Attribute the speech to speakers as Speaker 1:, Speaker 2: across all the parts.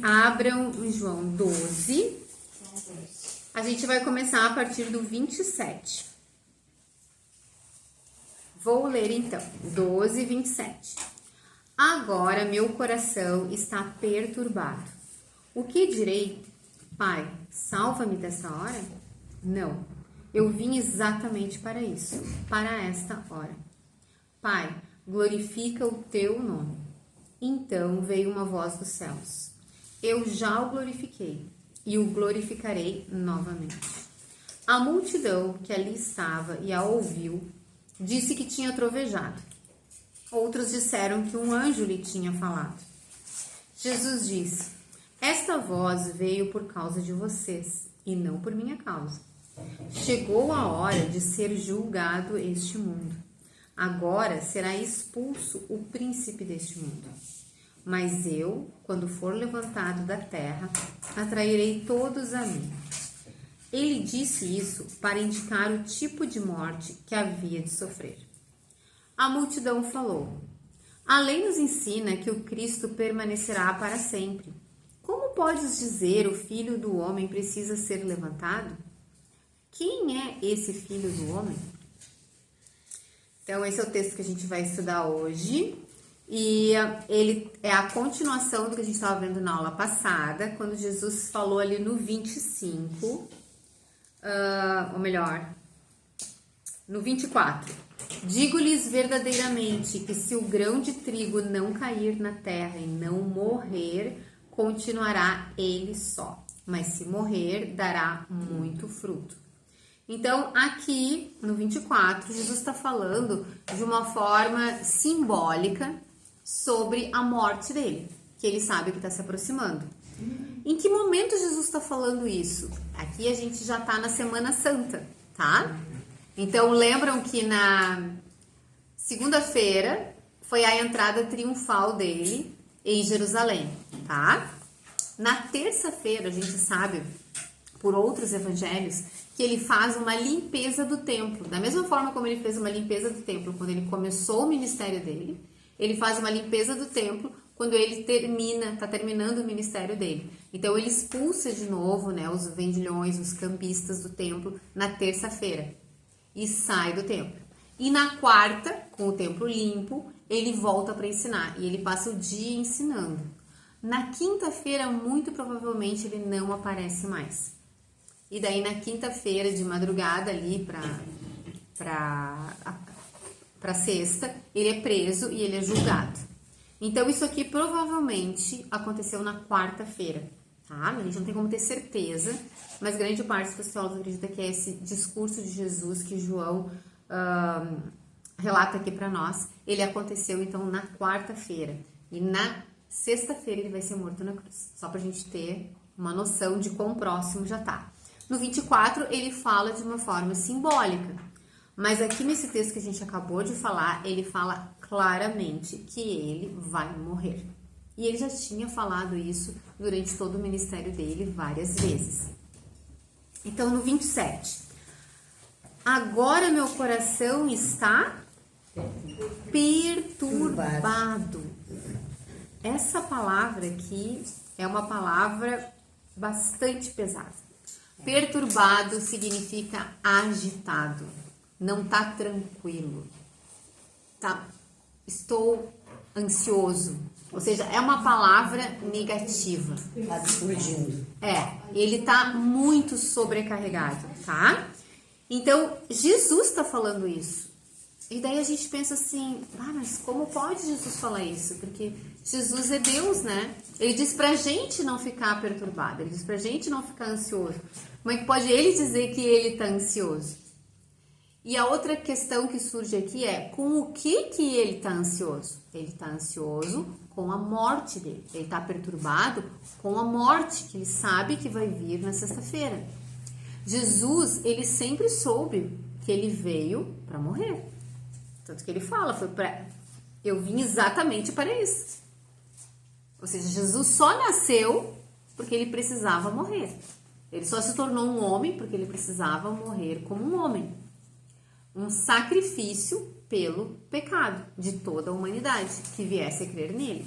Speaker 1: Abram em João 12. A gente vai começar a partir do 27. Vou ler então, 12, 27. Agora meu coração está perturbado. O que direi? Pai, salva-me dessa hora? Não, eu vim exatamente para isso, para esta hora. Pai, glorifica o teu nome. Então veio uma voz dos céus. Eu já o glorifiquei e o glorificarei novamente. A multidão que ali estava e a ouviu, disse que tinha trovejado. Outros disseram que um anjo lhe tinha falado. Jesus disse: esta voz veio por causa de vocês e não por minha causa. Chegou a hora de ser julgado este mundo. Agora será expulso o príncipe deste mundo. Mas eu, quando for levantado da terra, atrairei todos a mim. Ele disse isso para indicar o tipo de morte que havia de sofrer. A multidão falou: a lei nos ensina que o Cristo permanecerá para sempre. Como podes dizer o Filho do Homem precisa ser levantado? Quem é esse Filho do Homem? Então, esse é o texto que a gente vai estudar hoje. E ele é a continuação do que a gente estava vendo na aula passada, quando Jesus falou ali no 25, ou melhor, no 24. Digo-lhes verdadeiramente que se o grão de trigo não cair na terra e não morrer, continuará ele só, mas se morrer, dará muito fruto. Então, aqui no 24, Jesus está falando de uma forma simbólica sobre a morte dele, que ele sabe que está se aproximando. Em que momento Jesus está falando isso? Aqui a gente já está na Semana Santa, tá? Então, lembram que na segunda-feira foi a entrada triunfal dele em Jerusalém, tá? Na terça-feira, a gente sabe, por outros evangelhos, que ele faz uma limpeza do templo. Da mesma forma como ele fez uma limpeza do templo quando ele começou o ministério dele, ele faz uma limpeza do templo quando ele está terminando o ministério dele. Então, ele expulsa de novo, né, os vendilhões, os cambistas do templo na terça-feira e sai do templo. E na quarta, com o templo limpo, ele volta para ensinar e ele passa o dia ensinando. Na quinta-feira, muito provavelmente, ele não aparece mais. E daí, na quinta-feira, de madrugada ali para sexta, ele é preso e ele é julgado. Então, isso aqui provavelmente aconteceu na quarta-feira, tá? A gente não tem como ter certeza, mas grande parte dos teólogos acredita que é esse discurso de Jesus que João relata aqui para nós. Ele aconteceu, então, na quarta-feira. E na sexta-feira ele vai ser morto na cruz. Só pra gente ter uma noção de quão próximo já tá. No 24, ele fala de uma forma simbólica. Mas aqui nesse texto que a gente acabou de falar, ele fala claramente que ele vai morrer. E ele já tinha falado isso durante todo o ministério dele várias vezes. Então, no 27. Agora meu coração está perturbado. Essa palavra aqui é uma palavra bastante pesada. Perturbado significa agitado, não tá tranquilo, tá? Estou ansioso, ou seja, é uma palavra negativa.
Speaker 2: Tá explodindo.
Speaker 1: Ele tá muito sobrecarregado, tá? Então, Jesus tá falando isso. E daí a gente pensa assim, mas como pode Jesus falar isso? Porque Jesus é Deus, né? Ele diz pra gente não ficar perturbado, ele diz pra gente não ficar ansioso. Como é que pode ele dizer que ele tá ansioso? E a outra questão que surge aqui é, com o que ele tá ansioso? Ele tá ansioso com a morte dele. Ele tá perturbado com a morte que ele sabe que vai vir na sexta-feira. Jesus, ele sempre soube que ele veio para morrer. Tanto que ele fala, eu vim exatamente para isso. Ou seja, Jesus só nasceu porque ele precisava morrer. Ele só se tornou um homem porque ele precisava morrer como um homem. Um sacrifício pelo pecado de toda a humanidade que viesse a crer nele.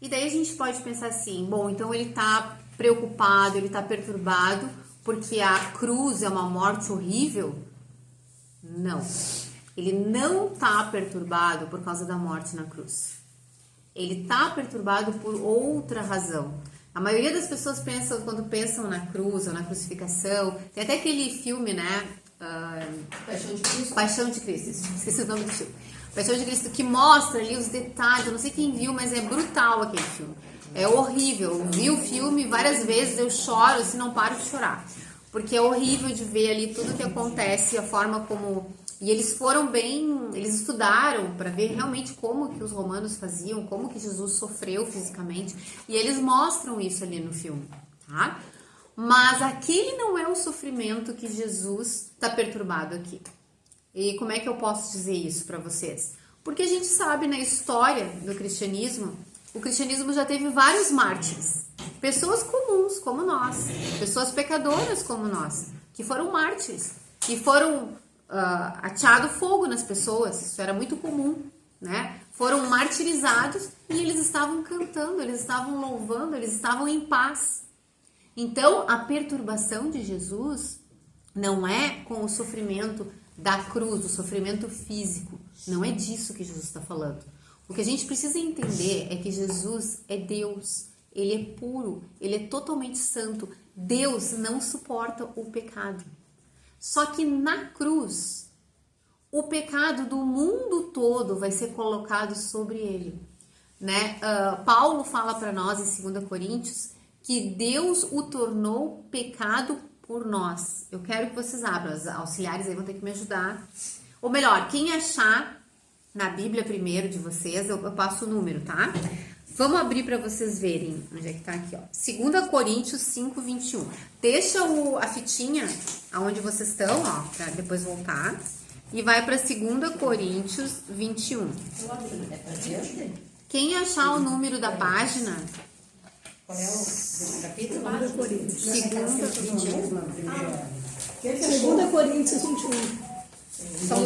Speaker 1: E daí a gente pode pensar assim, bom, então ele tá preocupado, ele tá perturbado porque a cruz é uma morte horrível? Não. Ele não tá perturbado por causa da morte na cruz. Ele tá perturbado por outra razão. A maioria das pessoas pensam, quando pensam na cruz ou na crucificação, tem até aquele filme, né?
Speaker 2: Paixão de Cristo.
Speaker 1: Paixão de Cristo, esqueci o nome do filme. Paixão de Cristo, que mostra ali os detalhes, eu não sei quem viu, mas é brutal aquele filme. É horrível, eu vi o filme várias vezes, eu choro, assim, não paro de chorar. Porque é horrível de ver ali tudo que acontece, a forma como... E eles foram bem, eles estudaram para ver realmente como que os romanos faziam, como que Jesus sofreu fisicamente, e eles mostram isso ali no filme, tá? Mas aquele não é o sofrimento que Jesus está perturbado aqui. E como é que eu posso dizer isso para vocês? Porque a gente sabe na história do cristianismo, o cristianismo já teve vários mártires, pessoas comuns como nós, pessoas pecadoras como nós, que foram mártires, que foram ateado fogo nas pessoas, isso era muito comum, né? Foram martirizados e eles estavam cantando, eles estavam louvando, eles estavam em paz. Então, a perturbação de Jesus não é com o sofrimento da cruz, o sofrimento físico. Não é disso que Jesus está falando. O que a gente precisa entender é que Jesus é Deus. Ele é puro, ele é totalmente santo. Deus não suporta o pecado. Só que na cruz, o pecado do mundo todo vai ser colocado sobre ele, né? Paulo fala para nós em 2 Coríntios que Deus o tornou pecado por nós. Eu quero que vocês abram, os auxiliares aí vão ter que me ajudar. Ou melhor, quem achar na Bíblia primeiro de vocês, eu passo o número, tá? Vamos abrir para vocês verem onde é que tá aqui, ó. 2 Coríntios 5, 21. Deixa a fitinha aonde vocês estão, ó, para depois voltar. E vai para 2 Coríntios 21. Quem achar o número da página...
Speaker 2: Qual é o capítulo?
Speaker 3: 2 Coríntios.
Speaker 2: 2
Speaker 3: Coríntios 21.
Speaker 2: São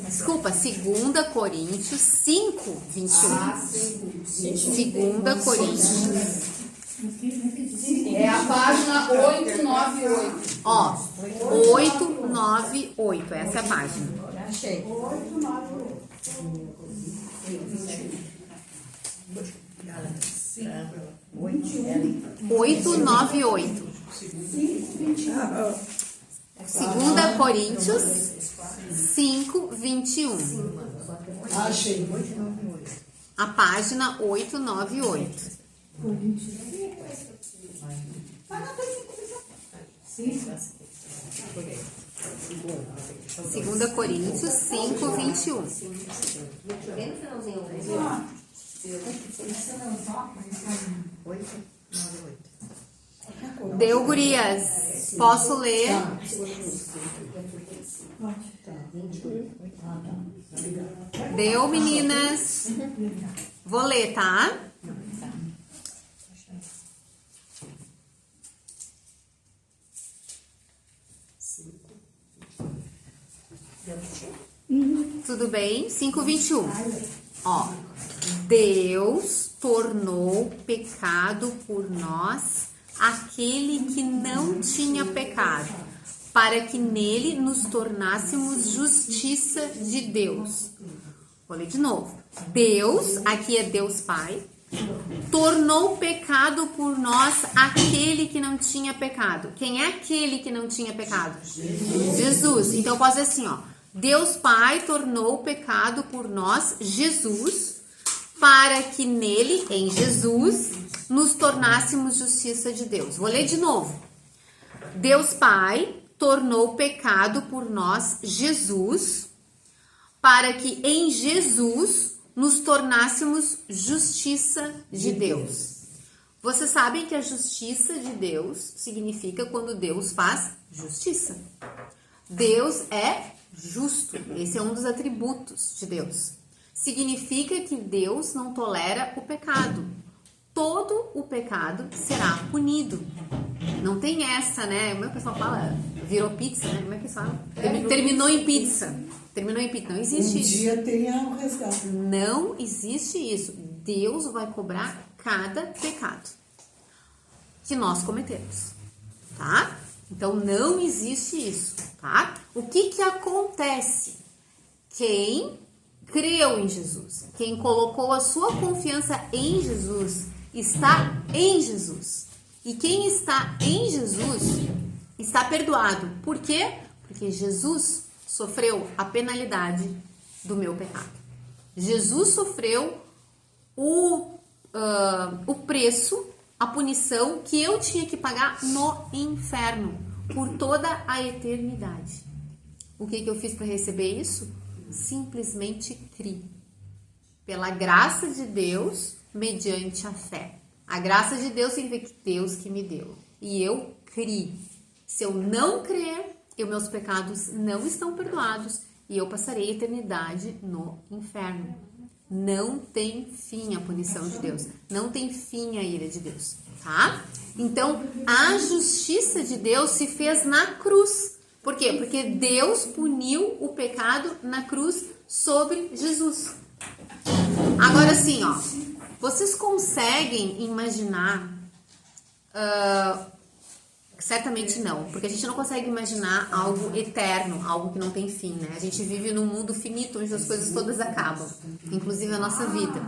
Speaker 1: Desculpa, 2 Coríntios 5, 21. 2 Coríntios.
Speaker 2: É a página 898.
Speaker 1: Ó, 898, essa é a página.
Speaker 2: Achei.
Speaker 1: 898. 2 Coríntios 5, 21.
Speaker 3: Achei.
Speaker 1: A página 898. 2 Coríntios 5, 21. Deu, gurias. Posso ler? Deu, meninas. Vou ler, tá? Tudo bem? 5:21. Ó, Deus tornou pecado por nós aquele que não tinha pecado, para que nele nos tornássemos justiça de Deus. Vou ler de novo. Deus, aqui é Deus Pai, tornou pecado por nós aquele que não tinha pecado. Quem é aquele que não tinha pecado? Jesus. Então eu posso dizer assim, ó. Deus Pai tornou pecado por nós, Jesus, para que nele, em Jesus, nos tornássemos justiça de Deus. Vou ler de novo. Deus Pai tornou pecado por nós, Jesus, para que em Jesus nos tornássemos justiça de Deus. Vocês sabem que a justiça de Deus significa quando Deus faz justiça. Deus é justo. Esse é um dos atributos de Deus. Significa que Deus não tolera o pecado. Todo o pecado será punido. Não tem essa, né? Como é que o pessoal fala? Virou pizza, né? Como é que fala? Terminou em pizza. Terminou em pizza. Não existe isso.
Speaker 3: Um dia tenha um resgate.
Speaker 1: Não existe isso. Deus vai cobrar cada pecado que nós cometemos, tá? Então, não existe isso, tá? O que acontece? Quem creu em Jesus, quem colocou a sua confiança em Jesus, está em Jesus. E quem está em Jesus está perdoado. Por quê? Porque Jesus sofreu a penalidade do meu pecado. Jesus sofreu o preço, a punição que eu tinha que pagar no inferno por toda a eternidade. O que eu fiz para receber isso? Simplesmente criei. Pela graça de Deus, mediante a fé. A graça de Deus significa que Deus que me deu. E eu criei. Se eu não crer, meus pecados não estão perdoados e eu passarei a eternidade no inferno. Não tem fim a punição de Deus. Não tem fim a ira de Deus, tá? Então, a justiça de Deus se fez na cruz. Por quê? Porque Deus puniu o pecado na cruz sobre Jesus. Agora sim, ó. Vocês conseguem imaginar... certamente não, porque a gente não consegue imaginar algo eterno, algo que não tem fim, né? A gente vive num mundo finito, onde as coisas todas acabam, inclusive a nossa vida.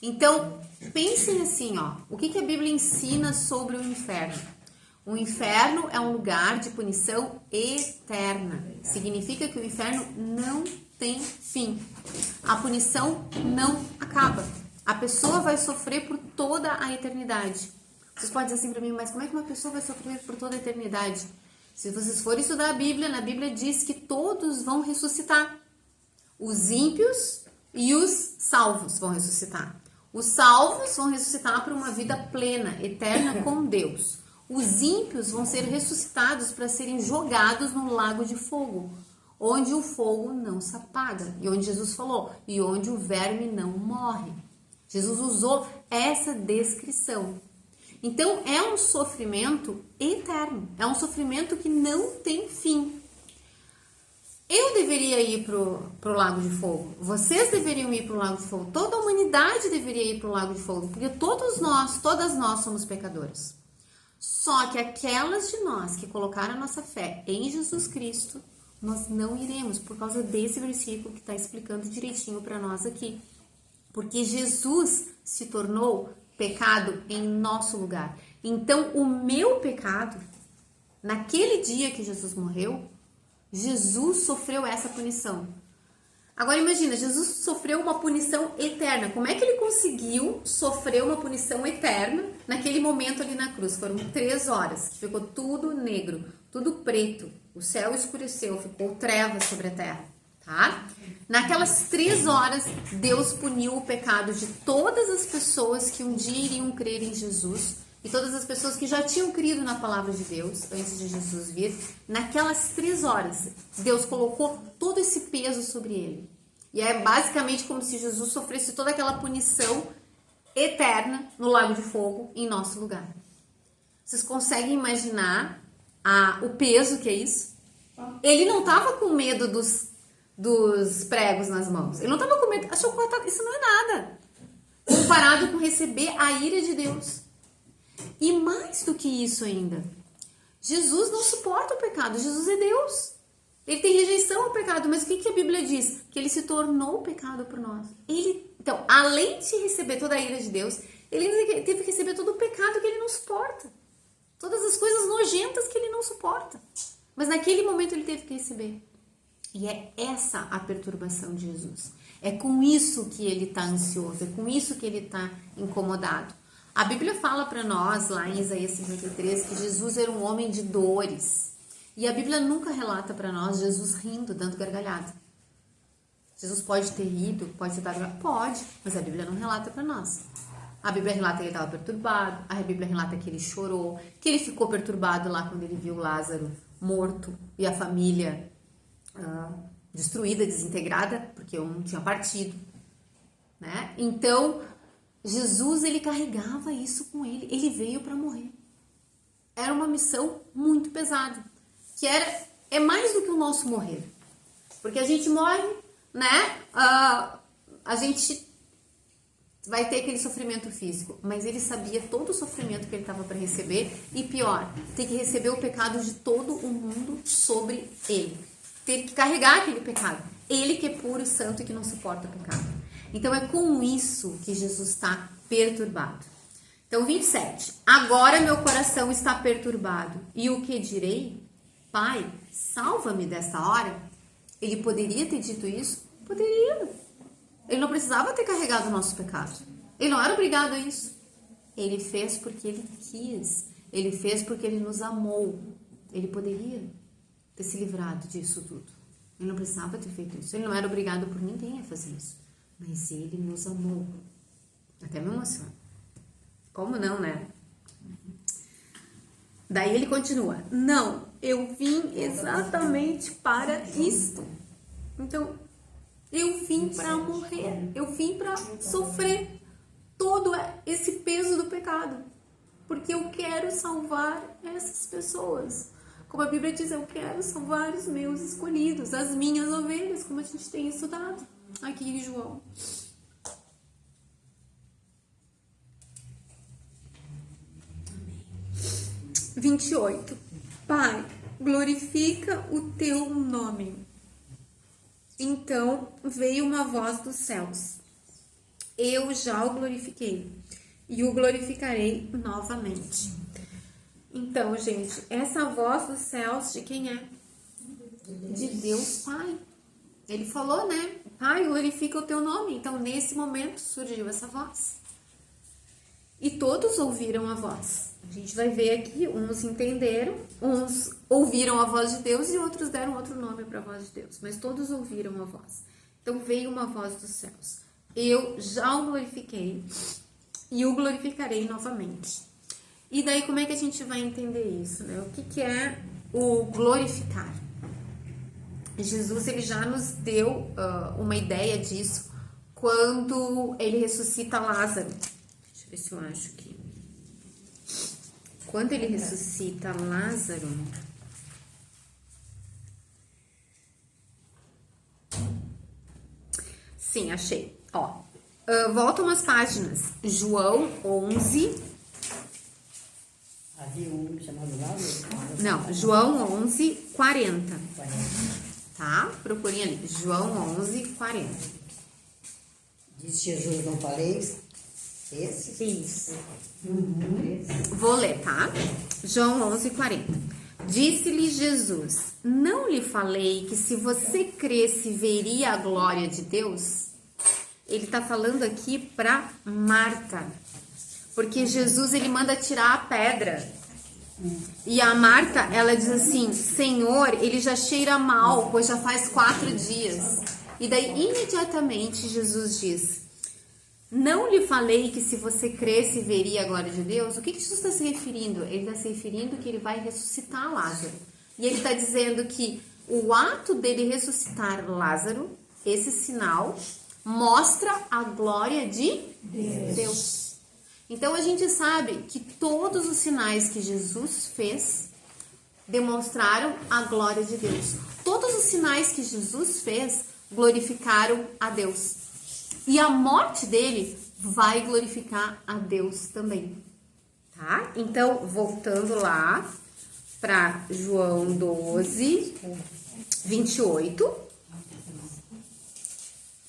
Speaker 1: Então, pensem assim, ó. O que a Bíblia ensina sobre o inferno? O inferno é um lugar de punição eterna. Significa que o inferno não tem fim. A punição não acaba. A pessoa vai sofrer por toda a eternidade. Vocês podem dizer assim para mim, mas como é que uma pessoa vai sofrer por toda a eternidade? Se vocês forem estudar a Bíblia, na Bíblia diz que todos vão ressuscitar. Os ímpios e os salvos vão ressuscitar. Os salvos vão ressuscitar para uma vida plena, eterna com Deus. Os ímpios vão ser ressuscitados para serem jogados no lago de fogo, onde o fogo não se apaga, e onde Jesus falou, e onde o verme não morre. Jesus usou essa descrição. Então, é um sofrimento eterno, é um sofrimento que não tem fim. Eu deveria ir pro lago de fogo, vocês deveriam ir pro lago de fogo, toda a humanidade deveria ir pro lago de fogo, porque todas nós somos pecadores. Só que aquelas de nós que colocaram a nossa fé em Jesus Cristo, nós não iremos, por causa desse versículo que está explicando direitinho para nós aqui. Porque Jesus se tornou pecado em nosso lugar. Então, o meu pecado, naquele dia que Jesus morreu, Jesus sofreu essa punição. Agora imagina, Jesus sofreu uma punição eterna. Como é que ele conseguiu sofrer uma punição eterna naquele momento ali na cruz? Foram 3 horas, que ficou tudo negro, tudo preto. O céu escureceu, ficou trevas sobre a terra, tá? Naquelas 3 horas, Deus puniu o pecado de todas as pessoas que um dia iriam crer em Jesus e todas as pessoas que já tinham crido na palavra de Deus antes de Jesus vir. Naquelas 3 horas, Deus colocou todo esse peso sobre ele. E é basicamente como se Jesus sofresse toda aquela punição eterna no lago de fogo em nosso lugar. Vocês conseguem imaginar o peso que é isso? Ele não estava com medo dos pregos nas mãos. Ele não estava com medo. Achou que isso não é nada comparado com receber a ira de Deus. E mais do que isso ainda, Jesus não suporta o pecado. Jesus é Deus. Ele tem rejeição ao pecado. Mas o que a Bíblia diz? Que ele se tornou pecado por nós. Então, além de receber toda a ira de Deus, ele teve que receber todo o pecado que ele não suporta. Todas as coisas nojentas que ele não suporta. Mas naquele momento ele teve que receber. E é essa a perturbação de Jesus. É com isso que ele está ansioso. É com isso que ele está incomodado. A Bíblia fala para nós, lá em Isaías 53, que Jesus era um homem de dores. E a Bíblia nunca relata para nós Jesus rindo, dando gargalhada. Jesus pode ter rido, pode ter dado gargalhada? Pode, mas a Bíblia não relata para nós. A Bíblia relata que ele estava perturbado, a Bíblia relata que ele chorou, que ele ficou perturbado lá quando ele viu Lázaro morto e a família destruída, desintegrada, porque um tinha partido. Né? Então, Jesus, ele carregava isso com ele. Ele veio para morrer. Era uma missão muito pesada. Que é mais do que o nosso morrer. Porque a gente morre, né? A gente vai ter aquele sofrimento físico, mas ele sabia todo o sofrimento que ele estava para receber e pior, ter que receber o pecado de todo o mundo sobre ele, ter que carregar aquele pecado, ele que é puro, santo e que não suporta pecado. Então é com isso que Jesus está perturbado. Então 27, agora meu coração está perturbado e o que direi? Pai, salva-me desta hora. Ele poderia ter dito isso? Poderia. Ele não precisava ter carregado o nosso pecado. Ele não era obrigado a isso. Ele fez porque ele quis. Ele fez porque ele nos amou. Ele poderia ter se livrado disso tudo. Ele não precisava ter feito isso. Ele não era obrigado por ninguém a fazer isso. Mas ele nos amou. Até me emociona. Como não, né? Daí ele continua. Não, eu vim exatamente para isto. Então, eu vim para morrer, eu vim para sofrer todo esse peso do pecado, porque eu quero salvar essas pessoas. Como a Bíblia diz, eu quero salvar os meus escolhidos, as minhas ovelhas, como a gente tem estudado aqui em João. Amém. 28. Pai, glorifica o teu nome. Então veio uma voz dos céus. Eu já o glorifiquei e o glorificarei novamente. Então, gente, essa voz dos céus de quem é? De Deus Pai. Ele falou, né? Pai, glorifica o teu nome. Então, nesse momento surgiu essa voz. E todos ouviram a voz. A gente vai ver aqui, uns entenderam, uns ouviram a voz de Deus e outros deram outro nome para a voz de Deus. Mas todos ouviram a voz. Então veio uma voz dos céus. Eu já o glorifiquei e o glorificarei novamente. E daí como é que a gente vai entender isso, né? O que é o glorificar? Jesus ele já nos deu uma ideia disso quando ele ressuscita Lázaro. Deixa eu ver se eu acho aqui. Quando ele ressuscita Lázaro, sim, achei. Ó, volta umas páginas. João 11.
Speaker 3: Havia um chamado Lázaro?
Speaker 1: Não, João 11, 40. Tá? Procurem ali. João 11, 40.
Speaker 3: Disse Jesus, não falei? Esse?
Speaker 1: Isso. Vou ler, tá? João 11, 40. Disse-lhe Jesus, não lhe falei que se você cresce veria a glória de Deus? Ele tá falando aqui pra Marta. Porque Jesus, ele manda tirar a pedra. E a Marta, ela diz assim, Senhor, ele já cheira mal, pois já faz 4 dias. E daí, imediatamente, Jesus diz, não lhe falei que se você cresce veria a glória de Deus? O que Jesus está se referindo? Ele está se referindo que ele vai ressuscitar Lázaro. E ele está dizendo que o ato dele ressuscitar Lázaro, esse sinal, mostra a glória de Deus. Então a gente sabe que todos os sinais que Jesus fez demonstraram a glória de Deus. Todos os sinais que Jesus fez glorificaram a Deus. E a morte dele vai glorificar a Deus também, tá? Então, voltando lá para João 12, 28.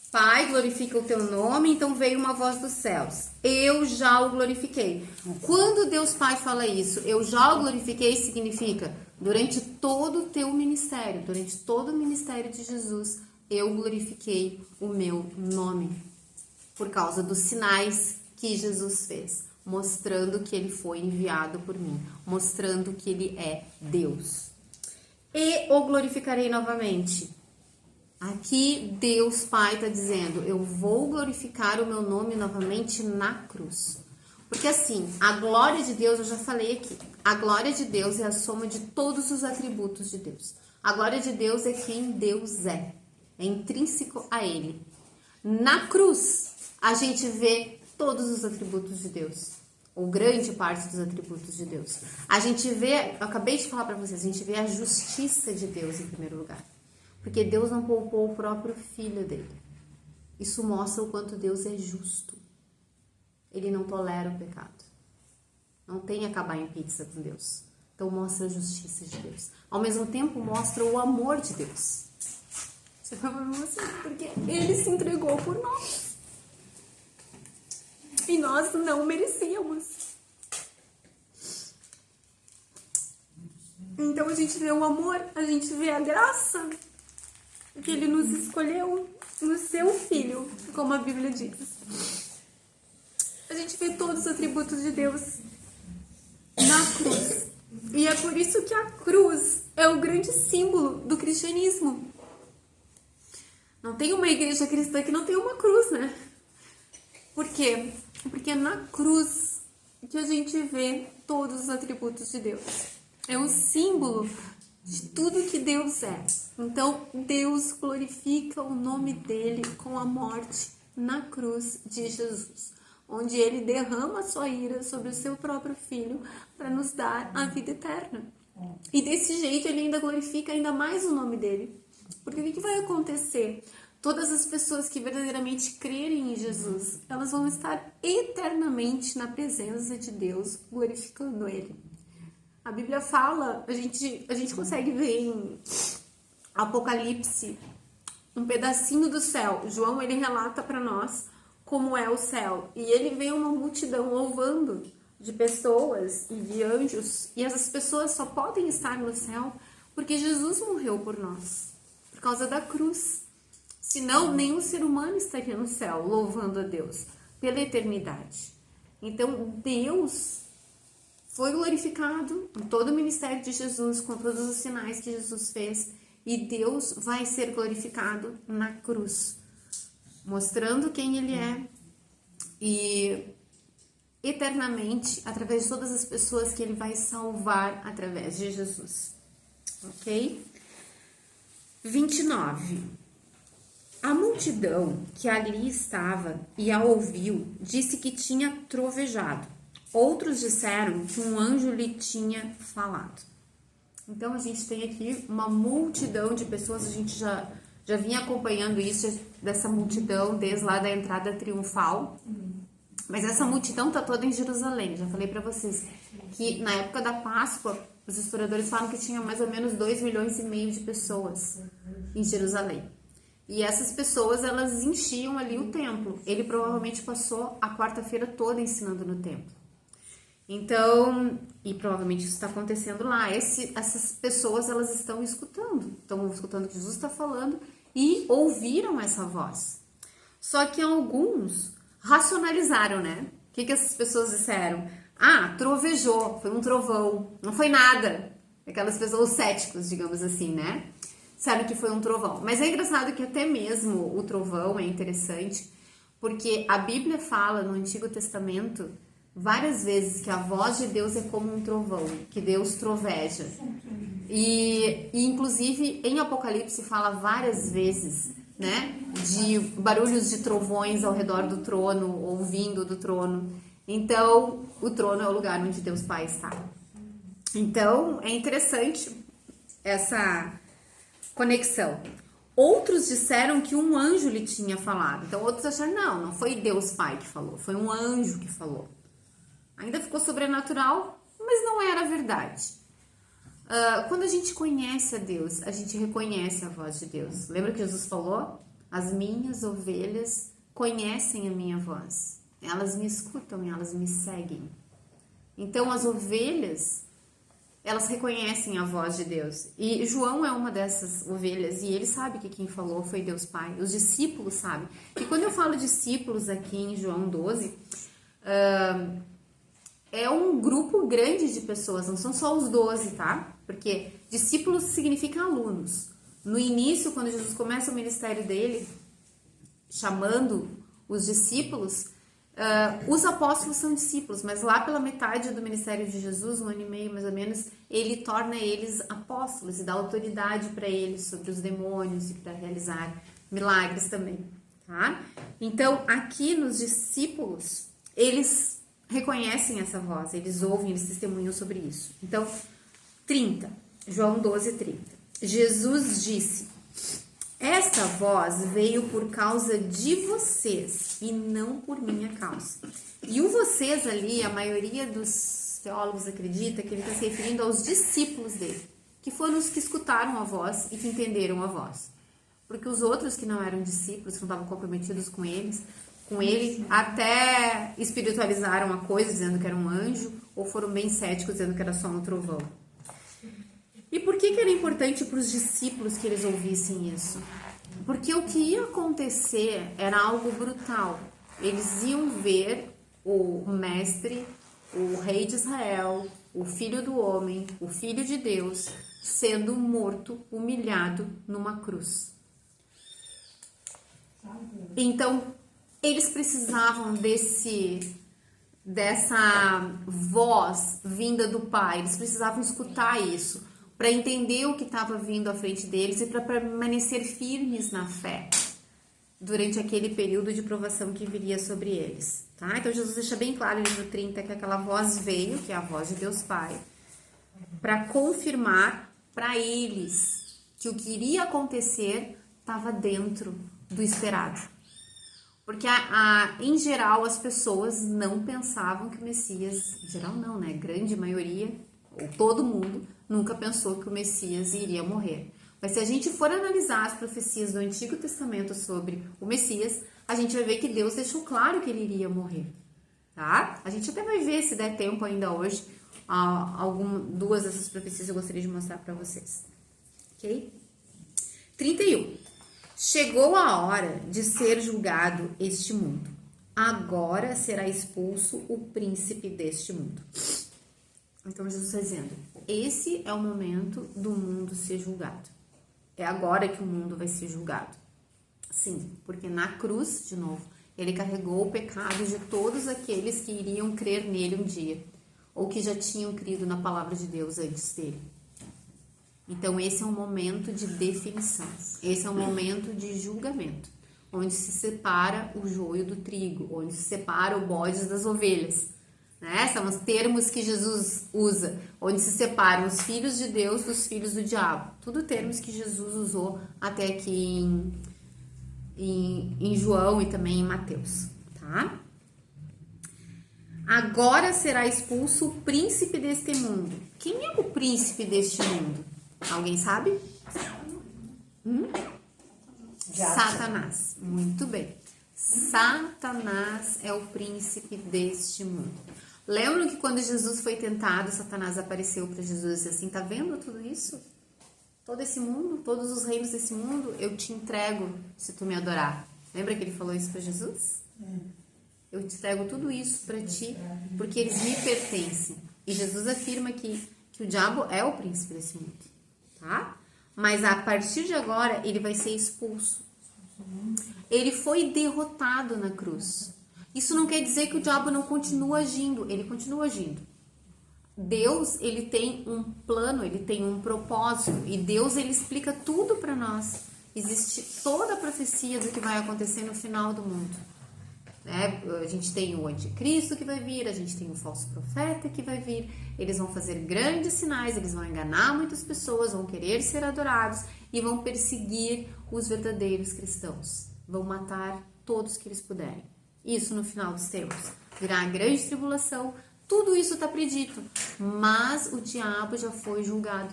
Speaker 1: Pai, glorifica o teu nome, então veio uma voz dos céus. Eu já o glorifiquei. Quando Deus Pai fala isso, eu já o glorifiquei, significa durante todo o teu ministério, durante todo o ministério de Jesus, eu glorifiquei o meu nome. Por causa dos sinais que Jesus fez, mostrando que ele foi enviado por mim, mostrando que ele é Deus. E o glorificarei novamente. Aqui Deus Pai está dizendo, eu vou glorificar o meu nome novamente na cruz. Porque assim, a glória de Deus, eu já falei aqui, a glória de Deus é a soma de todos os atributos de Deus. A glória de Deus é quem Deus é intrínseco a Ele. Na cruz, a gente vê todos os atributos de Deus, ou grande parte dos atributos de Deus. A gente vê, eu acabei de falar para vocês, a gente vê a justiça de Deus em primeiro lugar. Porque Deus não poupou o próprio filho dele. Isso mostra o quanto Deus é justo. ele não tolera o pecado. Não tem acabar em pizza com Deus. Então mostra a justiça de Deus. Ao mesmo tempo mostra o amor de Deus. Você vai falar assim, porque ele se entregou por nós. E nós não merecíamos. Então a gente vê o amor, a gente vê a graça que ele nos escolheu no seu filho, como a Bíblia diz. A gente vê todos os atributos de Deus na cruz. E é por isso que a cruz é o grande símbolo do cristianismo. Não tem uma igreja cristã que não tem uma cruz, né? Por quê? Porque é na cruz que a gente vê todos os atributos de Deus. É o símbolo de tudo que Deus é. Então, Deus glorifica o nome dele com a morte na cruz de Jesus, onde ele derrama a sua ira sobre o seu próprio filho para nos dar a vida eterna. E desse jeito ele ainda glorifica ainda mais o nome dele. Porque o que vai acontecer? Todas as pessoas que verdadeiramente crerem em Jesus, elas vão estar eternamente na presença de Deus, glorificando ele. A Bíblia fala, a gente consegue ver em Apocalipse um pedacinho do céu. João, ele relata para nós como é o céu. E ele vê uma multidão louvando de pessoas e de anjos. E essas pessoas só podem estar no céu porque Jesus morreu por nós, por causa da cruz. Senão, nenhum ser humano estaria no céu louvando a Deus pela eternidade. Então, Deus foi glorificado em todo o ministério de Jesus, com todos os sinais que Jesus fez. E Deus vai ser glorificado na cruz, mostrando quem ele é e eternamente através de todas as pessoas que ele vai salvar através de Jesus. Ok? 29. A multidão que ali estava e a ouviu disse que tinha trovejado. Outros disseram que um anjo lhe tinha falado. Então a gente tem aqui uma multidão de pessoas, a gente já vinha acompanhando isso, dessa multidão desde lá da entrada triunfal. Mas essa multidão tá toda em Jerusalém. Já falei para vocês que na época da Páscoa, os historiadores falam que tinha mais ou menos 2,5 milhões de pessoas em Jerusalém. E essas pessoas, elas enchiam ali o templo. Ele provavelmente passou a quarta-feira toda ensinando no templo. Então, e provavelmente isso está acontecendo lá. Essas pessoas, elas estão escutando o que Jesus está falando e ouviram essa voz. Só que alguns racionalizaram, né? O que essas pessoas disseram? Ah, trovejou, foi um trovão, não foi nada. Aquelas pessoas céticos, digamos assim, né? Disseram que foi um trovão. Mas é engraçado que até mesmo o trovão é interessante, porque a Bíblia fala no Antigo Testamento várias vezes que a voz de Deus é como um trovão, que Deus troveja. E inclusive em Apocalipse fala várias vezes, né, de barulhos de trovões ao redor do trono, ou vindo do trono. Então, o trono é o lugar onde Deus Pai está. Então, é interessante essa conexão. Outros disseram que um anjo lhe tinha falado. Então, outros acharam, não foi Deus Pai que falou, foi um anjo que falou. Ainda ficou sobrenatural, mas não era verdade. Quando a gente conhece a Deus, a gente reconhece a voz de Deus. Lembra que Jesus falou? As minhas ovelhas conhecem a minha voz. Elas me escutam e elas me seguem. Então, as ovelhas, elas reconhecem a voz de Deus. E João é uma dessas ovelhas e ele sabe que quem falou foi Deus Pai. Os discípulos sabem. E quando eu falo discípulos aqui em João 12... é um grupo grande de pessoas, não são só os 12, tá? Porque discípulos significa alunos. No início, quando Jesus começa o ministério dele, chamando os discípulos, os apóstolos são discípulos, mas lá pela metade do ministério de Jesus, 1 ano e meio mais ou menos, ele torna eles apóstolos e dá autoridade para eles sobre os demônios e para realizar milagres também, tá? Então, aqui nos discípulos, eles reconhecem essa voz, eles ouvem, eles testemunham sobre isso. Então, 30, João 12, 30. Jesus disse: Esta voz veio por causa de vocês e não por minha causa. E o vocês ali, a maioria dos teólogos acredita que ele está se referindo aos discípulos dele, que foram os que escutaram a voz e que entenderam a voz. Porque os outros que não eram discípulos, que não estavam comprometidos com ele, até espiritualizaram a coisa, dizendo que era um anjo, ou foram bem céticos, dizendo que era só um trovão. E por que era importante para os discípulos que eles ouvissem isso? Porque o que ia acontecer era algo brutal. Eles iam ver o mestre, o rei de Israel, o filho do homem, o filho de Deus, sendo morto, humilhado numa cruz. Então, eles precisavam dessa voz vinda do Pai, eles precisavam escutar isso, para entender o que estava vindo à frente deles e para permanecer firmes na fé durante aquele período de provação que viria sobre eles, tá? Então Jesus deixa bem claro no livro 30 que aquela voz veio, que é a voz de Deus Pai, para confirmar para eles que o que iria acontecer estava dentro do esperado. Porque em geral as pessoas não pensavam que o Messias, em geral não, né? Grande maioria, ou todo mundo, nunca pensou que o Messias iria morrer. Mas se a gente for analisar as profecias do Antigo Testamento sobre o Messias, a gente vai ver que Deus deixou claro que ele iria morrer, tá? A gente até vai ver, se der tempo ainda hoje, duas dessas profecias eu gostaria de mostrar para vocês, ok? 31. Chegou a hora de ser julgado este mundo. Agora será expulso o príncipe deste mundo. Então Jesus está dizendo, esse é o momento do mundo ser julgado. É agora que o mundo vai ser julgado. Sim, porque na cruz, de novo, ele carregou o pecado de todos aqueles que iriam crer nele um dia, ou que já tinham crido na palavra de Deus antes dele. Então esse é um momento de definição, esse é um momento de julgamento, onde se separa o joio do trigo, onde se separa o bode das ovelhas. Né? São os termos que Jesus usa, onde se separam os filhos de Deus dos filhos do diabo. Tudo termos que Jesus usou até aqui em João e também em Mateus. Tá? Agora será expulso o príncipe deste mundo. Quem é o príncipe deste mundo? Alguém sabe? Satanás. Muito bem. Satanás é o príncipe deste mundo. Lembram que quando Jesus foi tentado, Satanás apareceu para Jesus e disse assim, tá vendo tudo isso? Todo esse mundo, todos os reinos desse mundo, eu te entrego se tu me adorar. Lembra que ele falou isso para Jesus? Eu te entrego tudo isso para ti, porque eles me pertencem. E Jesus afirma que o diabo é o príncipe desse mundo, tá? Mas a partir de agora, ele vai ser expulso. Ele foi derrotado na cruz. Isso não quer dizer que o diabo não continua agindo, ele continua agindo. Deus, ele tem um plano, ele tem um propósito, e Deus, ele explica tudo para nós. Existe toda a profecia do que vai acontecer no final do mundo. Né? A gente tem o anticristo que vai vir, a gente tem o falso profeta que vai vir, eles vão fazer grandes sinais, eles vão enganar muitas pessoas, vão querer ser adorados e vão perseguir os verdadeiros cristãos. Vão matar todos que eles puderem. Isso no final dos tempos. Virá a grande tribulação, tudo isso está predito, mas o diabo já foi julgado.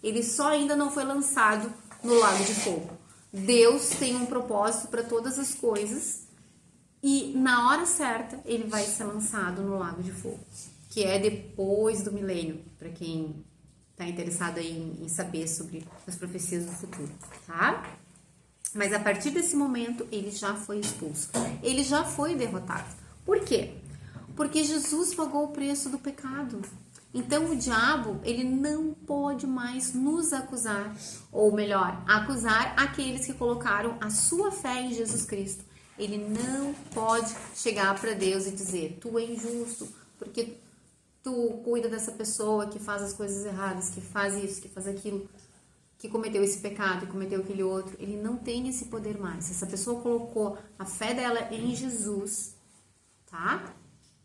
Speaker 1: Ele só ainda não foi lançado no lago de fogo. Deus tem um propósito para todas as coisas e na hora certa ele vai ser lançado no lago de fogo, que é depois do milênio, para quem está interessado em saber sobre as profecias do futuro, tá? Mas a partir desse momento, ele já foi expulso. Ele já foi derrotado. Por quê? Porque Jesus pagou o preço do pecado. Então, o diabo, ele não pode mais nos acusar. Ou melhor, acusar aqueles que colocaram a sua fé em Jesus Cristo. Ele não pode chegar para Deus e dizer, tu é injusto, porque tu cuida dessa pessoa que faz as coisas erradas, que faz isso, que faz aquilo, que cometeu esse pecado, que cometeu aquele outro. Ele não tem esse poder mais. Se essa pessoa colocou a fé dela em Jesus, tá?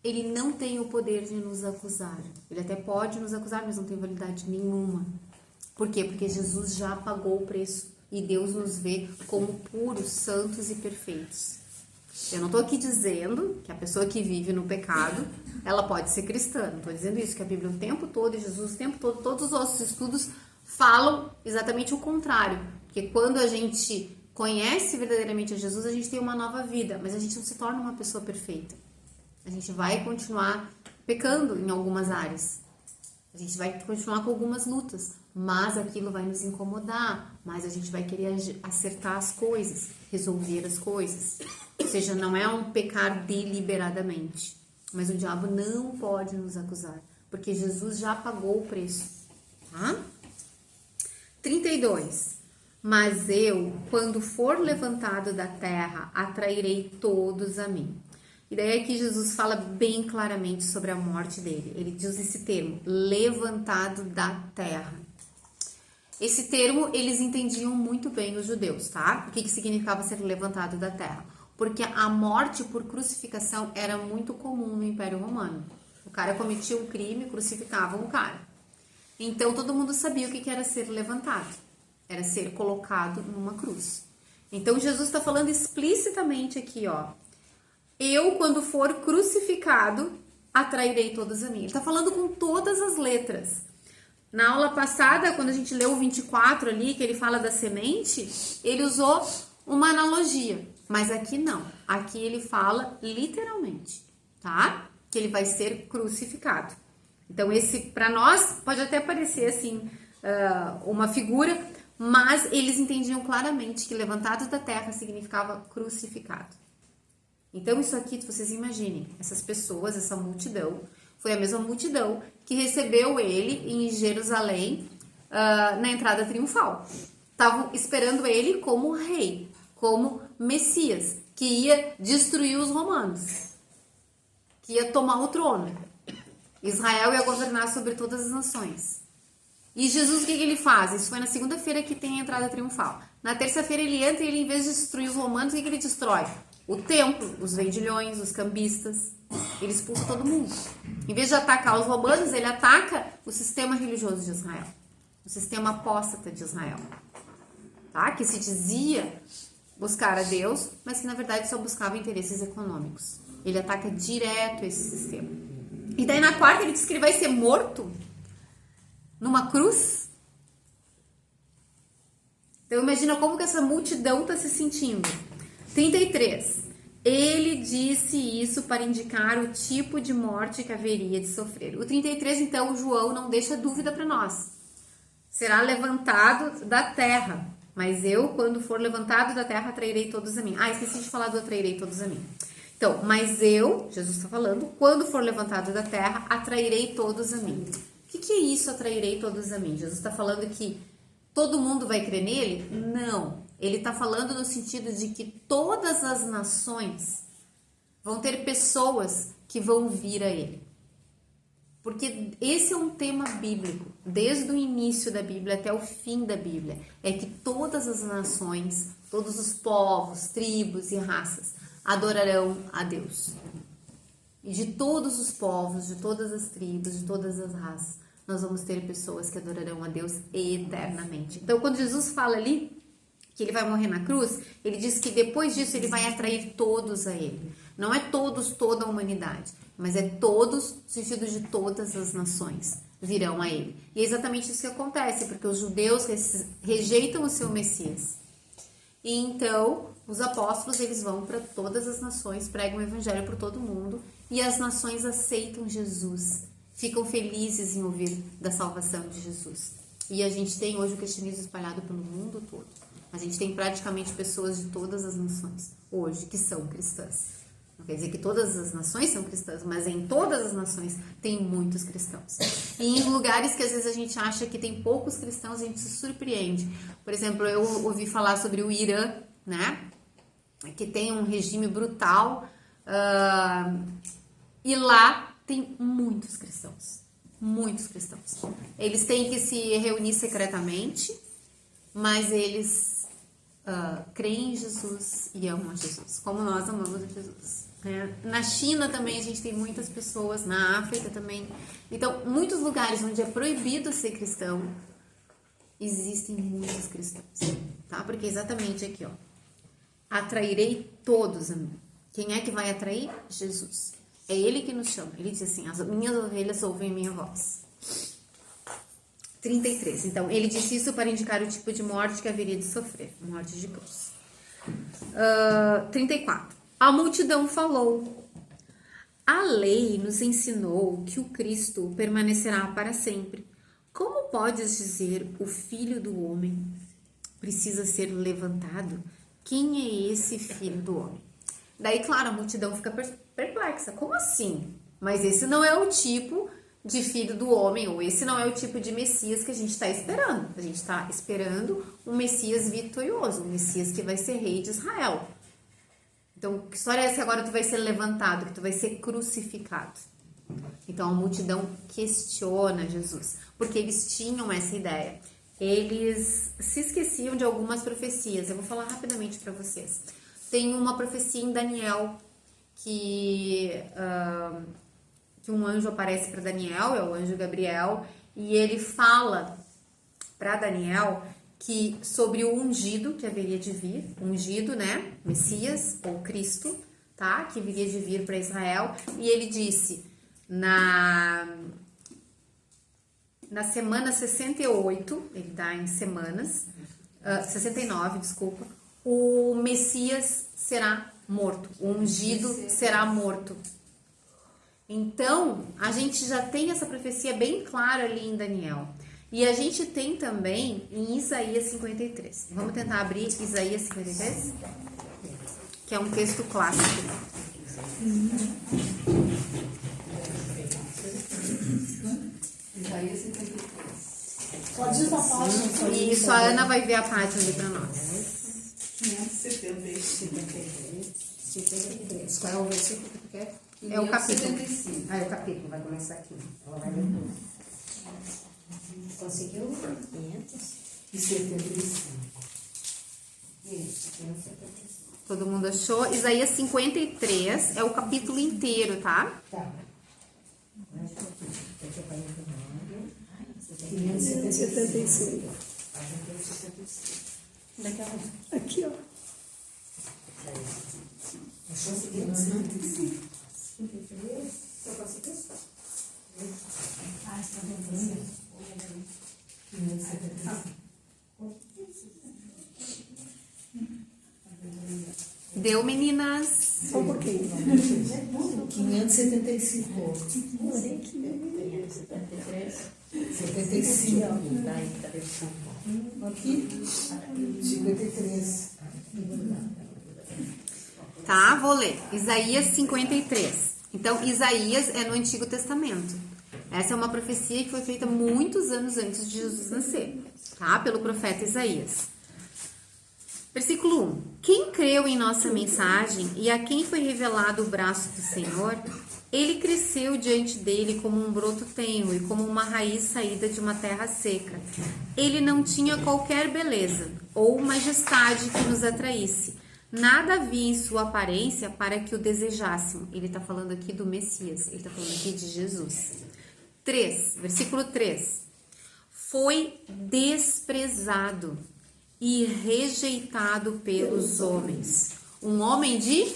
Speaker 1: Ele não tem o poder de nos acusar. Ele até pode nos acusar, mas não tem validade nenhuma. Por quê? Porque Jesus já pagou o preço. e Deus nos vê como puros, santos e perfeitos. Eu não estou aqui dizendo que a pessoa que vive no pecado, ela pode ser cristã. Não estou dizendo isso, que a Bíblia o tempo todo e Jesus o tempo todo, todos os nossos estudos falam exatamente o contrário. Porque quando a gente conhece verdadeiramente a Jesus, a gente tem uma nova vida, mas a gente não se torna uma pessoa perfeita. A gente vai continuar pecando em algumas áreas. A gente vai continuar com algumas lutas, mas aquilo vai nos incomodar, mas a gente vai querer acertar as coisas, resolver as coisas. Ou seja, não é um pecar deliberadamente, mas o diabo não pode nos acusar, porque Jesus já pagou o preço, tá? 32. Mas eu, quando for levantado da terra, atrairei todos a mim. E daí aqui Jesus fala bem claramente sobre a morte dele. Ele diz esse termo, levantado da terra. Esse termo eles entendiam muito bem os judeus, tá? O que significava ser levantado da terra? Porque a morte por crucificação era muito comum no Império Romano. O cara cometia um crime, crucificavam o cara. Então todo mundo sabia o que era ser levantado. Era ser colocado numa cruz. Então Jesus está falando explicitamente aqui, ó. Eu, quando for crucificado, atrairei todos a mim. Ele está falando com todas as letras. Na aula passada, quando a gente leu o 24 ali, que ele fala da semente, ele usou uma analogia. Mas aqui não. Aqui ele fala literalmente, tá? Que ele vai ser crucificado. Então, esse, para nós, pode até parecer assim, uma figura, mas eles entendiam claramente que levantado da terra significava crucificado. Então, isso aqui, vocês imaginem, essas pessoas, essa multidão, foi a mesma multidão que recebeu ele em Jerusalém, na entrada triunfal. Estavam esperando ele como rei, como Messias, que ia destruir os romanos, que ia tomar o trono. Israel ia governar sobre todas as nações. E Jesus, o que ele faz? Isso foi na segunda-feira que tem a entrada triunfal. Na terça-feira ele entra e ele, em vez de destruir os romanos, o que ele destrói? O templo, os vendilhões, os cambistas. Ele expulsa todo mundo. Em vez de atacar os romanos, ele ataca o sistema religioso de Israel. O sistema apóstata de Israel. Tá? Que se dizia buscar a Deus, mas que na verdade só buscava interesses econômicos. Ele ataca direto esse sistema. E daí na quarta ele diz que ele vai ser morto numa cruz. Então imagina como que essa multidão está se sentindo. 33. Ele disse isso para indicar o tipo de morte que haveria de sofrer. O 33, então, João não deixa dúvida para nós. Será levantado da terra. Mas eu, quando for levantado da terra, atrairei todos a mim. Esqueci de falar do atrairei todos a mim. Então, mas eu, Jesus está falando, quando for levantado da terra, atrairei todos a mim. O que é isso, atrairei todos a mim? Jesus está falando que todo mundo vai crer nele? Não. Ele está falando no sentido de que todas as nações vão ter pessoas que vão vir a ele. Porque esse é um tema bíblico, desde o início da Bíblia até o fim da Bíblia. É que todas as nações, todos os povos, tribos e raças adorarão a Deus. E de todos os povos, de todas as tribos, de todas as raças, nós vamos ter pessoas que adorarão a Deus eternamente. Então, quando Jesus fala ali que ele vai morrer na cruz, ele diz que depois disso ele vai atrair todos a ele. Não é todos, toda a humanidade, mas é todos, no sentido de todas as nações virão a ele. E é exatamente isso que acontece, porque os judeus rejeitam o seu Messias. E então, os apóstolos, eles vão para todas as nações, pregam o evangelho por todo mundo, e as nações aceitam Jesus, ficam felizes em ouvir da salvação de Jesus. E a gente tem hoje o cristianismo espalhado pelo mundo todo. A gente tem praticamente pessoas de todas as nações hoje que são cristãs. Não quer dizer que todas as nações são cristãs, mas em todas as nações tem muitos cristãos. E em lugares que às vezes a gente acha que tem poucos cristãos, a gente se surpreende. Por exemplo, eu ouvi falar sobre o Irã, né? Que tem um regime brutal. E lá tem muitos cristãos. Muitos cristãos. Eles têm que se reunir secretamente, mas eles creem em Jesus e amam a Jesus, como nós amamos a Jesus. Na China também a gente tem muitas pessoas, na África também. Então, muitos lugares onde é proibido ser cristão, existem muitos cristãos, tá? Porque exatamente aqui, ó, atrairei todos a mim. Quem é que vai atrair? Jesus. É Ele que nos chama. Ele diz assim, as minhas ovelhas ouvem minha voz. 33. Então, ele disse isso para indicar o tipo de morte que haveria de sofrer. Morte de cruz. 34. A multidão falou. A lei nos ensinou que o Cristo permanecerá para sempre. Como podes dizer o Filho do Homem precisa ser levantado? Quem é esse Filho do Homem? Daí, claro, a multidão fica perplexa. Como assim? Mas esse não é o tipo de Filho do Homem, ou esse não é o tipo de Messias que a gente está esperando. A gente está esperando um Messias vitorioso, um Messias que vai ser rei de Israel. Então, que história é essa que agora tu vai ser levantado, que tu vai ser crucificado? Então, a multidão questiona Jesus, porque eles tinham essa ideia. Eles se esqueciam de algumas profecias. Eu vou falar rapidamente para vocês. Tem uma profecia em Daniel que um anjo aparece para Daniel, é o anjo Gabriel, e ele fala para Daniel que sobre o ungido que haveria de vir, ungido, né, Messias ou Cristo, tá, que viria de vir para Israel, e ele disse na semana 68, ele dá em semanas, 69, desculpa, o Messias será morto, o ungido será morto. Então, a gente já tem essa profecia bem clara ali em Daniel. E a gente tem também em Isaías 53. Vamos tentar abrir Isaías 53? Que é um texto clássico.
Speaker 2: Isaías 53.
Speaker 3: Pode ir pra página.
Speaker 1: Isso, a Ana vai ver a página ali pra nós.
Speaker 3: 573. Qual é o versículo que tu quer?
Speaker 1: É o capítulo.
Speaker 2: 75.
Speaker 3: Ah, é o capítulo, vai começar aqui. Ela vai ler tudo. Conseguiu? 575. Isso, 575.
Speaker 1: Todo mundo achou? Isaías 53 é o capítulo inteiro, tá?
Speaker 3: Tá. 575. Aqui, ó. Achou 575? 53? Só posso pensar. Ah, está bem. 575.
Speaker 1: Deu, meninas?
Speaker 3: Só um pouquinho. 575. 75. Aqui. 53.
Speaker 1: Tá, vou ler. Isaías 53. Então, Isaías é no Antigo Testamento. Essa é uma profecia que foi feita muitos anos antes de Jesus nascer, tá? Pelo profeta Isaías. Versículo 1. Quem creu em nossa mensagem e a quem foi revelado o braço do Senhor, ele cresceu diante dele como um broto tenro e como uma raiz saída de uma terra seca. Ele não tinha qualquer beleza ou majestade que nos atraísse. Nada havia em sua aparência para que o desejássemos. Ele está falando aqui do Messias, ele está falando aqui de Jesus. 3, versículo 3. Foi desprezado e rejeitado pelos homens. Um homem de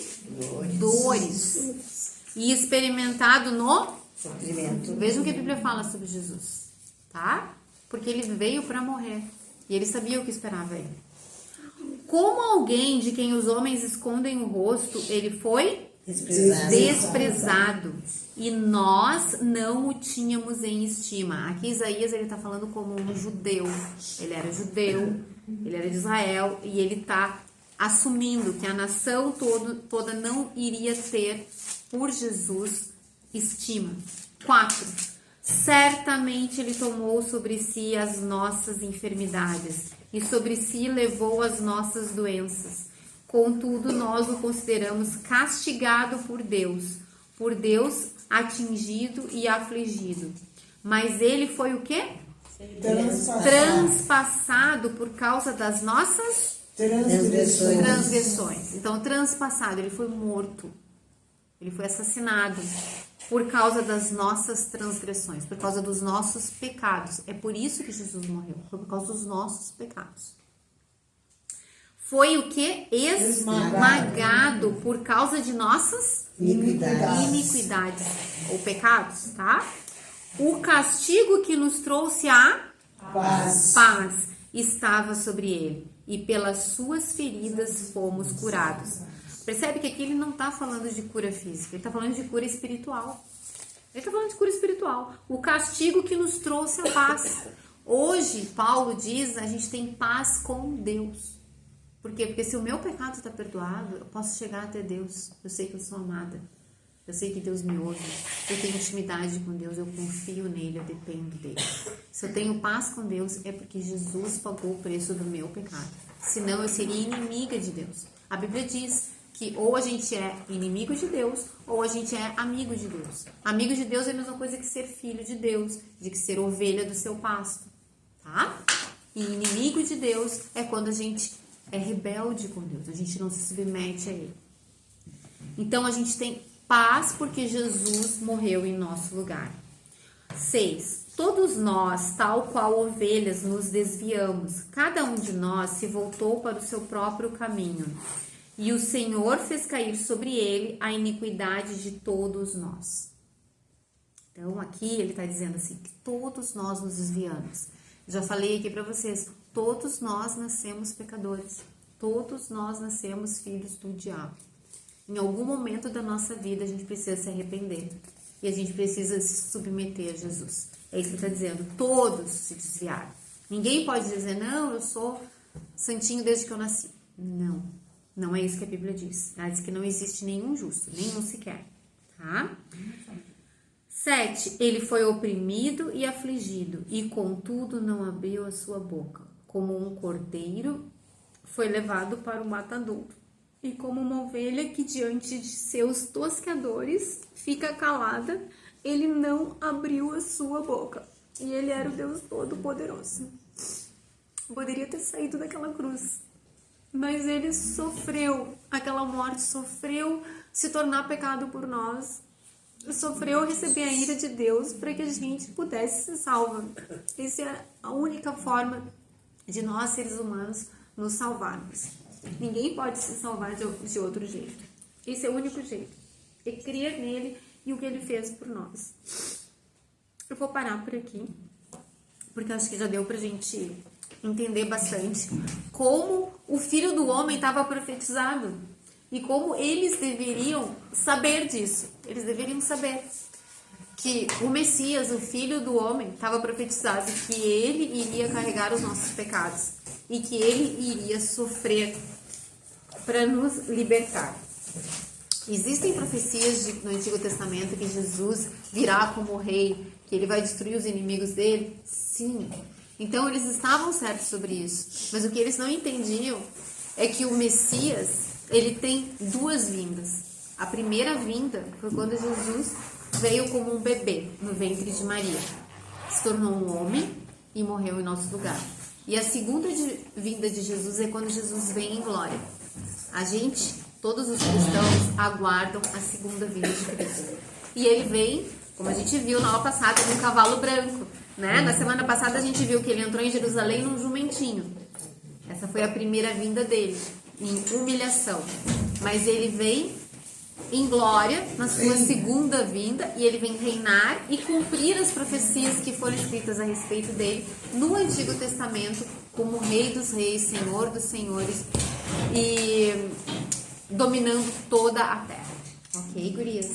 Speaker 1: dores. E experimentado no sofrimento. Vejam o que a Bíblia fala sobre Jesus, tá? Porque ele veio para morrer. E ele sabia o que esperava ele. Como alguém de quem os homens escondem o rosto, ele foi desprezado. E nós não o tínhamos em estima. Aqui Isaías ele está falando como um judeu. Ele era judeu, ele era de Israel. E ele está assumindo que a nação toda não iria ter por Jesus estima. 4. Certamente ele tomou sobre si as nossas enfermidades e sobre si levou as nossas doenças. Contudo, nós o consideramos castigado por Deus atingido e afligido. Mas ele foi o quê? Transpassado por causa das nossas transgressões. Então, transpassado, ele foi morto. Ele foi assassinado. por causa das nossas transgressões, por causa dos nossos pecados. É por isso que Jesus morreu, foi por causa dos nossos pecados. Foi o que? Esmagado por causa de nossas iniquidades ou pecados, tá? O castigo que nos trouxe a paz estava sobre ele, e pelas suas feridas fomos curados. Percebe que aqui ele não está falando de cura física, ele está falando de cura espiritual. Ele está falando de cura espiritual. O castigo que nos trouxe a paz. Hoje, Paulo diz, a gente tem paz com Deus. Por quê? Porque se o meu pecado está perdoado, eu posso chegar até Deus. Eu sei que eu sou amada. Eu sei que Deus me ouve. Eu tenho intimidade com Deus. Eu confio nele. Eu dependo dele. Se eu tenho paz com Deus, é porque Jesus pagou o preço do meu pecado. Senão eu seria inimiga de Deus. A Bíblia diz que ou a gente é inimigo de Deus, ou a gente é amigo de Deus. Amigo de Deus é a mesma coisa que ser filho de Deus, de que ser ovelha do seu pasto. Tá? E inimigo de Deus é quando a gente é rebelde com Deus, a gente não se submete a Ele. Então a gente tem paz porque Jesus morreu em nosso lugar. 6. Todos nós, tal qual ovelhas, nos desviamos. Cada um de nós se voltou para o seu próprio caminho. E o Senhor fez cair sobre ele a iniquidade de todos nós. Então aqui ele está dizendo assim, que todos nós nos desviamos. Já falei aqui para vocês, todos nós nascemos pecadores. Todos nós nascemos filhos do diabo. Em algum momento da nossa vida a gente precisa se arrepender. E a gente precisa se submeter a Jesus. É isso que ele está dizendo. Todos se desviaram. Ninguém pode dizer, não, eu sou santinho desde que eu nasci. Não, não é isso que a Bíblia diz. Ela diz que não existe nenhum justo, nenhum sequer. Tá? 7. Ele foi oprimido e afligido, e contudo não abriu a sua boca. Como um cordeiro foi levado para o matadouro. E como uma ovelha que diante de seus tosqueadores fica calada, ele não abriu a sua boca. E ele era o Deus Todo-Poderoso. Poderia ter saído daquela cruz, mas ele sofreu aquela morte, sofreu se tornar pecado por nós, sofreu receber a ira de Deus para que a gente pudesse ser salva. Essa é a única forma de nós, seres humanos, nos salvarmos. Ninguém pode se salvar de outro jeito. Esse é o único jeito. É crer nele e o que ele fez por nós. Eu vou parar por aqui, porque eu acho que já deu pra gente entender bastante como o Filho do Homem estava profetizado e como eles deveriam saber disso. Eles deveriam saber que o Messias, o Filho do Homem, estava profetizado que ele iria carregar os nossos pecados e que ele iria sofrer para nos libertar. Existem profecias no Antigo Testamento que Jesus virá como rei, que ele vai destruir os inimigos dele? Sim. Então eles estavam certos sobre isso. Mas o que eles não entendiam é que o Messias, ele tem duas vindas. A primeira vinda foi quando Jesus veio como um bebê no ventre de Maria. Se tornou um homem e morreu em nosso lugar. E a segunda vinda de Jesus é quando Jesus vem em glória. A gente, todos os cristãos, aguardam a segunda vinda de Cristo. E ele vem, como a gente viu na aula passada, num cavalo branco, né? Na semana passada a gente viu que ele entrou em Jerusalém num jumentinho. Essa foi a primeira vinda dele, em humilhação. Mas ele vem em glória na sua segunda vinda, e ele vem reinar e cumprir as profecias que foram escritas a respeito dele no Antigo Testamento, como Rei dos Reis, Senhor dos Senhores, e dominando toda a terra. Ok, gurias?